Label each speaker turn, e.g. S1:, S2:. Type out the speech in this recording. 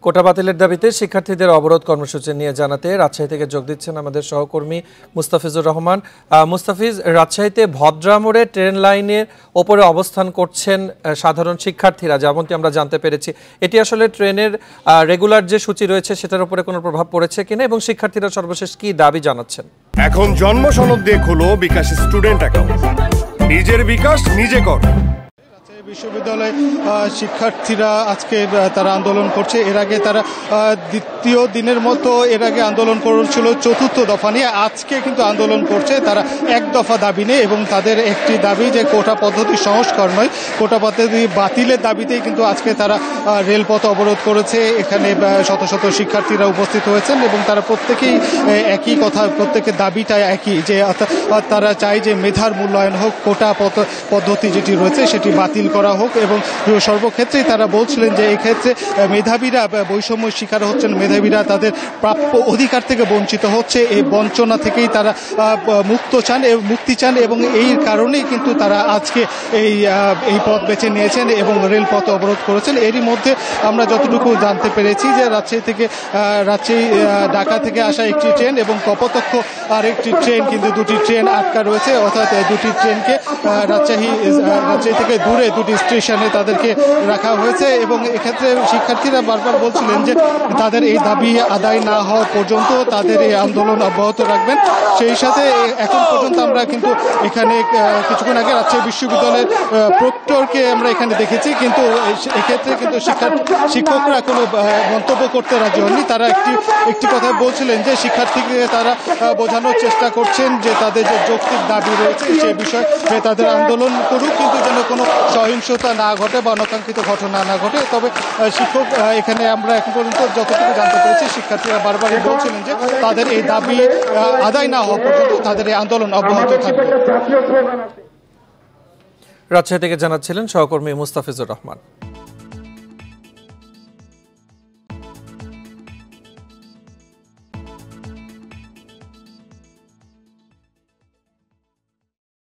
S1: কোটা বাতিলের দাবিতে শিক্ষার্থীদের অবরোধ কর্মসূচি নিয়ে জানাতে রাজশাহী থেকে যোগ দিচ্ছেন আমাদের সহকর্মী মুস্তাফিজুর রহমান। মুস্তাফিজ, রাজশাহীতে ভদ্রা মোড়ে ট্রেন লাইনের ওপরে অবস্থান করছেন সাধারণ শিক্ষার্থীরা, যেমনটি আমরা জানতে পেরেছি। এটি আসলে ট্রেনের রেগুলার যে সূচি রয়েছে সেটার উপরে কোনো প্রভাব পড়েছে কিনা এবং শিক্ষার্থীরা সর্বশেষ কি দাবি জানাচ্ছেন?
S2: এখন জন্ম সনদ দিয়ে খোলো বিকাশ স্টুডেন্ট অ্যাকাউন্ট, নিজের বিকাশ নিজে কর।
S3: বিশ্ববিদ্যালয় শিক্ষার্থীরা আজকে তারা আন্দোলন করছে। এর আগে তারা দ্বিতীয় দিনের মতো এর আগে আন্দোলন করেছিল চতুর্থ দফা নিয়ে। আজকে কিন্তু আন্দোলন করছে তারা এক দফা দাবি নিয়ে, এবং তাদের একটি দাবি যে কোটা পদ্ধতি সংস্কার নয়, কোটা পদ্ধতি বাতিলের দাবিতেই কিন্তু আজকে তারা রেলপথ অবরোধ করেছে। এখানে শত শত শিক্ষার্থীরা উপস্থিত হয়েছেন এবং তারা প্রত্যেকেই একই কথা, প্রত্যেকের দাবিটা একই, যে তারা চায় যে মেধার মূল্যায়ন হোক, কোটা পদ্ধতি যেটি রয়েছে সেটি বাতিল করা হোক। এবং সর্বক্ষেত্রেই তারা বলছিলেন যে এই ক্ষেত্রে মেধাবীরা বৈষম্যের শিকার হচ্ছেন, মেধাবীরা তাদের প্রাপ্য অধিকার থেকে বঞ্চিত হচ্ছে। এই বঞ্চনা থেকেই তারা মুক্তি চান এবং এই কারণেই কিন্তু তারা আজকে এই পথ বেছে নিয়েছেন এবং রেলপথ অবরোধ করেছেন। এরই মধ্যে আমরা যতটুকু জানতে পেরেছি যে রাজশাহী ঢাকা থেকে আসা একটি ট্রেন এবং কপোতাক্ষ আরেকটি ট্রেন, কিন্তু দুটি ট্রেন আটকা রয়েছে, অর্থাৎ দুটি ট্রেনকে রাজশাহী থেকে দূরে দুটি স্টেশনে তাদেরকে রাখা হয়েছে। এবং এক্ষেত্রে শিক্ষার্থীরা বারবার বলছিলেন যে তাদের এই দাবি আদায় না হওয়া পর্যন্ত তাদের এই আন্দোলন অব্যাহত রাখবেন। সেই সাথে এখন পর্যন্ত আমরা কিন্তু এখানে কিছুক্ষণ আগে রাজশাহী বিশ্ববিদ্যালয়ের প্রক্টরকে আমরা এখানে দেখেছি, কিন্তু এক্ষেত্রে কিন্তু শিক্ষকরা কোনো মন্তব্য করতে রাজি হননি। তারা একটি কথা বলছিলেন যে শিক্ষার্থীকে তারা বোঝানোর চেষ্টা করছেন যে তাদের যে যৌক্তিক দাবি রয়েছে সে বিষয়ে তাদের আন্দোলন করুক, কিন্তু যেন কোনো সহিংসতা না ঘটে বা অনাকাঙ্ক্ষিত ঘটনা না ঘটে। তবে শিক্ষক এখানে আমরা এখন পর্যন্ত যতটুকু জানতে পেরেছি শিক্ষার্থীরা বারবারই বলছিলেন যে তাদের এই দাবি আদায় না হওয়া পর্যন্ত তাদের এই আন্দোলন অব্যাহত থাকবে।
S1: রাজশাহী থেকে জানাচ্ছিলেন সহকর্মী মুস্তাফিজুর রহমান।